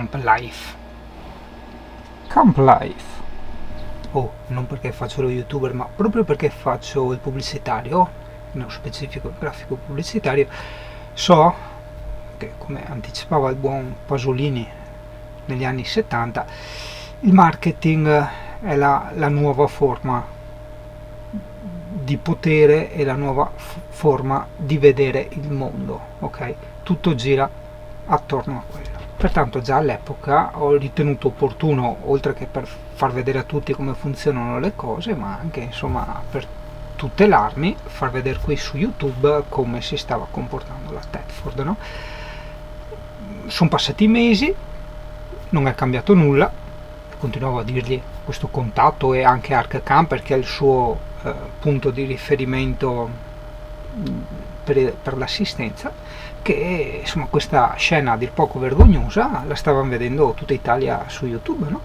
Camp Life. Camp Life. Oh, non perché faccio lo youtuber, ma proprio perché faccio il pubblicitario, nello specifico il grafico pubblicitario, so che, come anticipava il buon Pasolini negli anni 70, il marketing è la nuova forma di potere e la nuova forma di vedere il mondo, ok? Tutto gira attorno a quello. Pertanto già all'epoca ho ritenuto opportuno, oltre che per far vedere a tutti come funzionano le cose, ma anche insomma per tutelarmi, far vedere qui su YouTube come si stava comportando la Tedford, no? Sono passati mesi, non è cambiato nulla, continuavo a dirgli questo contatto e anche Arc Camper, che è il suo punto di riferimento per l'assistenza, che insomma questa scena a dir poco vergognosa la stavano vedendo tutta Italia su YouTube, no?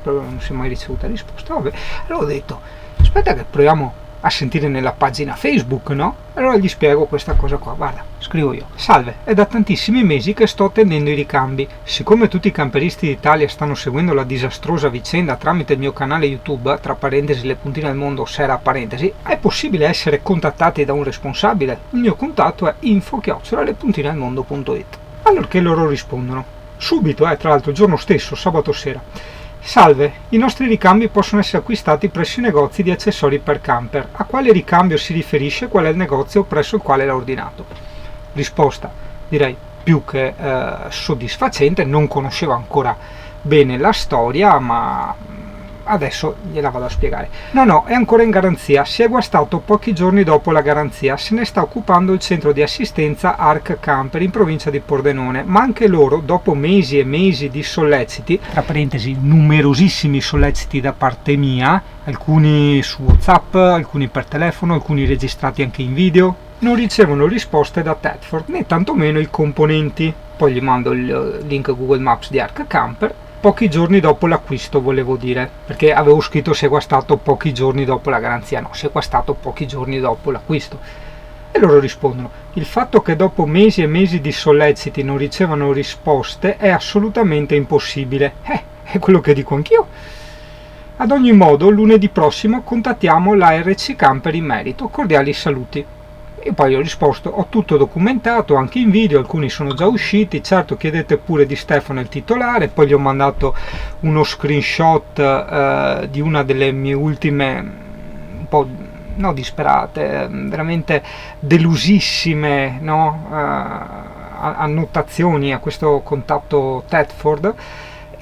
Però non si è mai ricevuta risposta. Vabbè, allora ho detto aspetta che proviamo a sentire nella pagina Facebook, no? Allora gli spiego questa cosa qua. Guarda, scrivo io: salve, è da tantissimi mesi che sto attendendo i ricambi. Siccome tutti i camperisti d'Italia stanno seguendo la disastrosa vicenda tramite il mio canale YouTube, tra parentesi le puntine al mondo, sera parentesi, è possibile essere contattati da un responsabile? Il mio contatto è info@lepuntinealmondo.it. Allorché loro rispondono subito, tra l'altro il giorno stesso, sabato sera: salve, i nostri ricambi possono essere acquistati presso i negozi di accessori per camper. A quale ricambio si riferisce? Qual è il negozio presso il quale l'ha ordinato? Risposta, direi più che soddisfacente. Non conoscevo ancora bene la storia, ma adesso gliela vado a spiegare. No, è ancora in garanzia, si è guastato pochi giorni dopo la garanzia, se ne sta occupando il centro di assistenza Arc Camper in provincia di Pordenone, ma anche loro, dopo mesi e mesi di solleciti, tra parentesi numerosissimi solleciti da parte mia, alcuni su WhatsApp, alcuni per telefono, alcuni registrati anche in video, non ricevono risposte da Tedford, né tantomeno i componenti. Poi gli mando il link Google Maps di Arc Camper. Pochi giorni dopo l'acquisto, volevo dire, perché avevo scritto si è guastato pochi giorni dopo la garanzia. No, si è guastato pochi giorni dopo l'acquisto. E loro rispondono: il fatto che dopo mesi e mesi di solleciti non ricevano risposte è assolutamente impossibile. È quello che dico anch'io. Ad ogni modo, lunedì prossimo contattiamo la RC Camper in merito. Cordiali saluti. E poi ho risposto: ho tutto documentato, anche in video, alcuni sono già usciti, certo chiedete pure di Stefano il titolare. Poi gli ho mandato uno screenshot di una delle mie ultime, un po' no, disperate, veramente delusissime, no, annotazioni a questo contatto Tedford,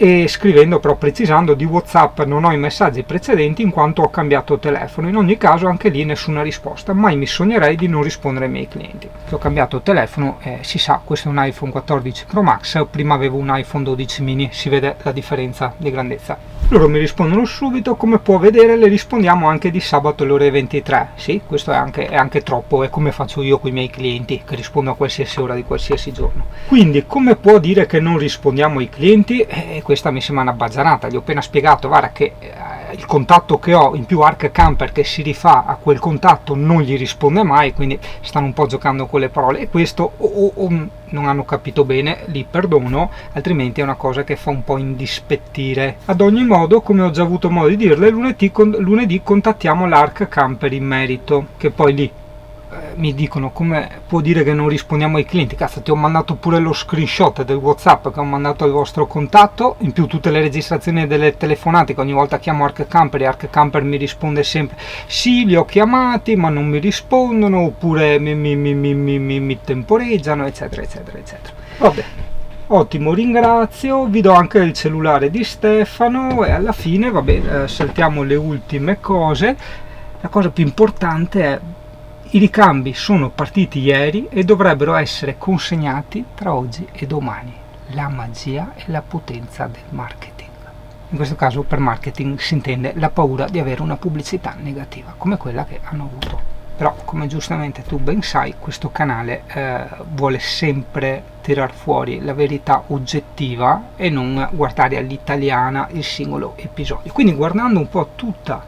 e scrivendo, però precisando, di WhatsApp non ho i messaggi precedenti in quanto ho cambiato telefono. In ogni caso anche lì nessuna risposta, mai mi sognerei di non rispondere ai miei clienti. Che ho cambiato telefono, si sa, questo è un iPhone 14 Pro Max, prima avevo un iPhone 12 mini, si vede la differenza di grandezza. Loro mi rispondono subito: come può vedere le rispondiamo anche di sabato alle ore 23. Sì, questo è anche troppo, è come faccio io con i miei clienti, che rispondo a qualsiasi ora di qualsiasi giorno. Quindi come può dire che non rispondiamo ai clienti? Questa mi sembra una bazzanata. Gli ho appena spiegato, guarda, che il contatto che ho, in più Arc Camper che si rifà a quel contatto, non gli risponde mai, quindi stanno un po' giocando con le parole, e questo o non hanno capito bene, li perdono, altrimenti è una cosa che fa un po' indispettire. Ad ogni modo, come ho già avuto modo di dirle, lunedì contattiamo l'Arc Camper in merito, che poi lì mi dicono: come può dire che non rispondiamo ai clienti? Cazzo, ti ho mandato pure lo screenshot del WhatsApp che ho mandato al vostro contatto, in più tutte le registrazioni delle telefonate, che ogni volta chiamo Arc Camper e Arc Camper mi risponde sempre: sì, li ho chiamati ma non mi rispondono, oppure mi temporeggiano, eccetera eccetera eccetera. Vabbè, ottimo, ringrazio, vi do anche il cellulare di Stefano e alla fine, vabbè, saltiamo le ultime cose. La cosa più importante è: i ricambi sono partiti ieri e dovrebbero essere consegnati tra oggi e domani. La magia e la potenza del marketing. In questo caso per marketing si intende la paura di avere una pubblicità negativa, come quella che hanno avuto. Però, come giustamente tu ben sai, questo canale vuole sempre tirar fuori la verità oggettiva e non guardare all'italiana il singolo episodio. Quindi, guardando un po' tutta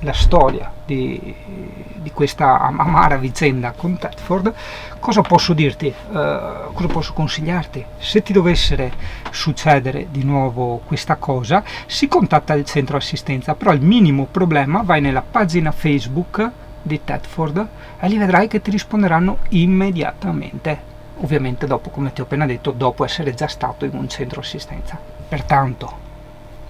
la storia di questa amara vicenda con Tedford, cosa posso dirti? Cosa posso consigliarti? Se ti dovesse succedere di nuovo questa cosa, si contatta il centro assistenza, però il minimo problema vai nella pagina Facebook di Tedford e lì vedrai che ti risponderanno immediatamente. Ovviamente dopo, come ti ho appena detto, dopo essere già stato in un centro assistenza. Pertanto,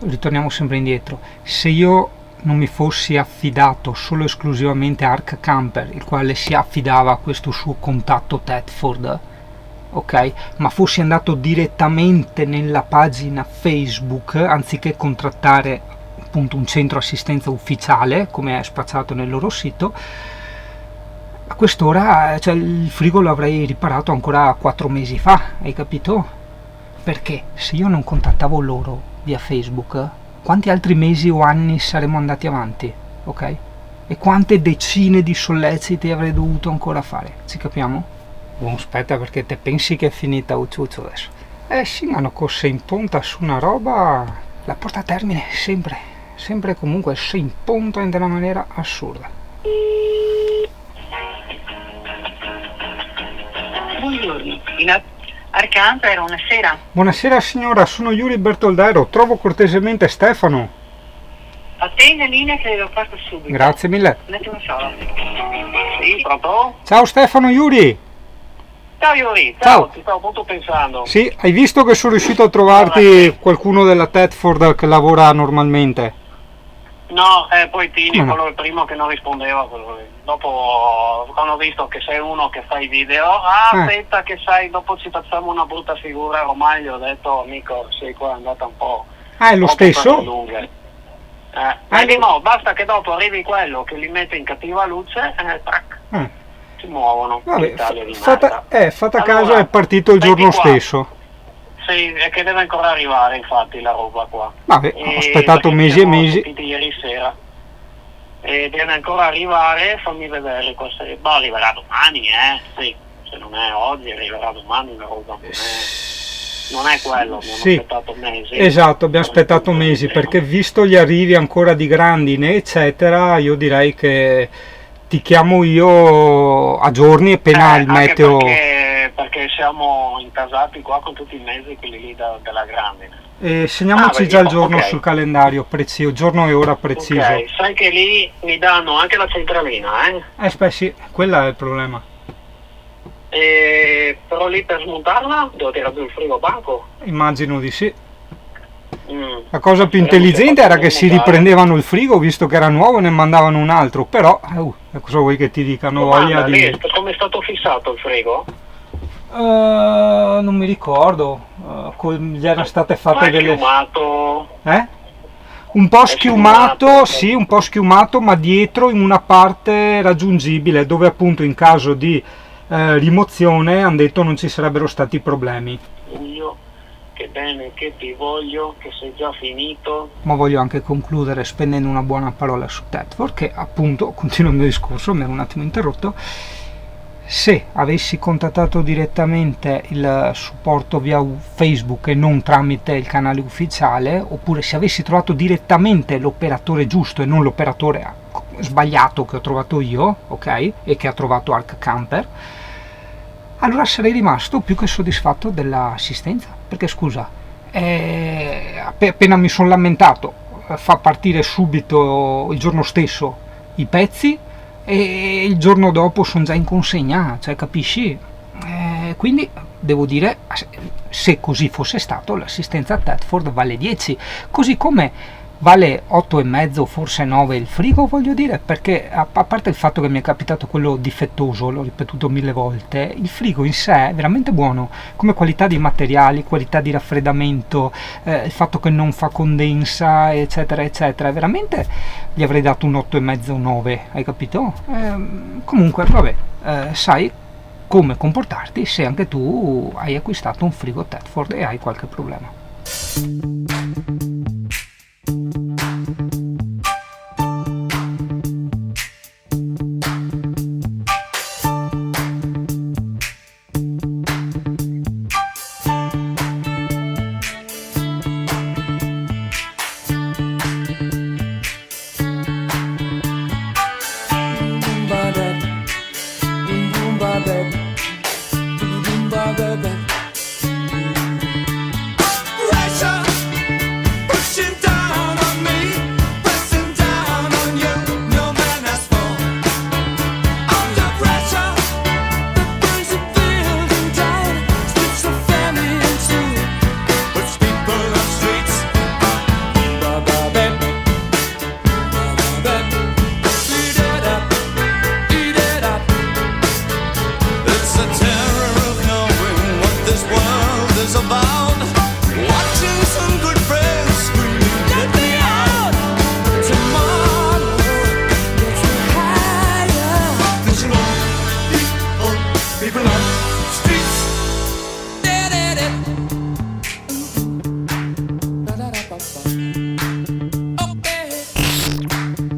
ritorniamo sempre indietro, se io non mi fossi affidato solo esclusivamente a Ark Camper, il quale si affidava a questo suo contatto Tedford, ok, ma fossi andato direttamente nella pagina Facebook anziché contrattare appunto un centro assistenza ufficiale come è spacciato nel loro sito, a quest'ora cioè, il frigo lo avrei riparato ancora 4 mesi fa, hai capito? Perché se io non contattavo loro via Facebook, quanti altri mesi o anni saremmo andati avanti, ok? E quante decine di solleciti avrei dovuto ancora fare, ci capiamo? Buon aspetta, perché te pensi che è finita Ucciuccio adesso? Sì, ma hanno corso in punta su una roba, la porta a termine sempre e comunque si impunta in una maniera assurda. Buongiorno, Arcamper, buonasera. Buonasera signora, sono Yuri Bertoldero, trovo cortesemente Stefano. Attende in linea che lo faccio subito. Grazie mille. Un attimo solo. Sì, pronto? Ciao Stefano, Yuri. Ciao Yuri, Ciao. Ti stavo molto pensando. Sì, hai visto che sono riuscito a trovarti qualcuno della Tedford che lavora normalmente? No, poi Tini, Come no? quello il primo che non rispondeva, quello lì. Dopo, quando ho visto che sei uno che fa i video, aspetta che sai, dopo ci facciamo una brutta figura, ormai gli ho detto, amico, sei qua, è andata un po'... Ah, è lo stesso? No, basta che dopo arrivi quello che li mette in cattiva luce, tac, si muovono. Vabbè, fatta fatta caso è partito il giorno stesso. Sì, è che deve ancora arrivare infatti la roba qua. Vabbè, ho aspettato mesi e mesi. Ieri sera. E deve ancora arrivare, fammi vedere cosa. Arriverà domani, sì. Se non è oggi, arriverà domani la roba. Non è quello, abbiamo aspettato mesi. Esatto, abbiamo aspettato mesi, perché visto gli arrivi ancora di grandine, eccetera, io direi che ti chiamo io a giorni appena il meteo... Perché siamo incasati qua con tutti i mesi, quelli lì della grandine. Segniamoci già il giorno sul calendario preciso, giorno e ora preciso. Ok, sai che lì mi danno anche la centralina, beh sì, quello è il problema. Però lì per smontarla devo tirare giù il frigo banco? Immagino di sì. La cosa più intelligente era che si riprendevano il frigo, visto che era nuovo, e ne mandavano un altro, però cosa vuoi che ti dicano? Voglia di... Come è stato fissato il frigo? Non mi ricordo, gli erano state fatte delle... Schiumato? Un po' schiumato, sì, un po' schiumato, ma dietro in una parte raggiungibile, dove appunto in caso di rimozione hanno detto non ci sarebbero stati problemi. Io che bene che ti voglio, che sei già finito. Ma voglio anche concludere spendendo una buona parola su Tedford, che appunto, continuo il mio discorso, mi ero un attimo interrotto. Se avessi contattato direttamente il supporto via Facebook e non tramite il canale ufficiale, oppure se avessi trovato direttamente l'operatore giusto e non l'operatore sbagliato che ho trovato io, ok, e che ha trovato Ark Camper, allora sarei rimasto più che soddisfatto dell'assistenza, perché scusa, appena mi sono lamentato, fa partire subito il giorno stesso i pezzi e il giorno dopo sono già in consegna, cioè capisci? Quindi devo dire, se così fosse stato, l'assistenza a Tedford vale 10, così come vale 8,5, forse 9 il frigo, voglio dire, perché a parte il fatto che mi è capitato quello difettoso, l'ho ripetuto 1000 volte, il frigo in sé è veramente buono, come qualità di materiali, qualità di raffreddamento, il fatto che non fa condensa, eccetera eccetera, veramente gli avrei dato un 8,5 o 9, hai capito? Comunque vabbè, sai come comportarti se anche tu hai acquistato un frigo Tedford e hai qualche problema.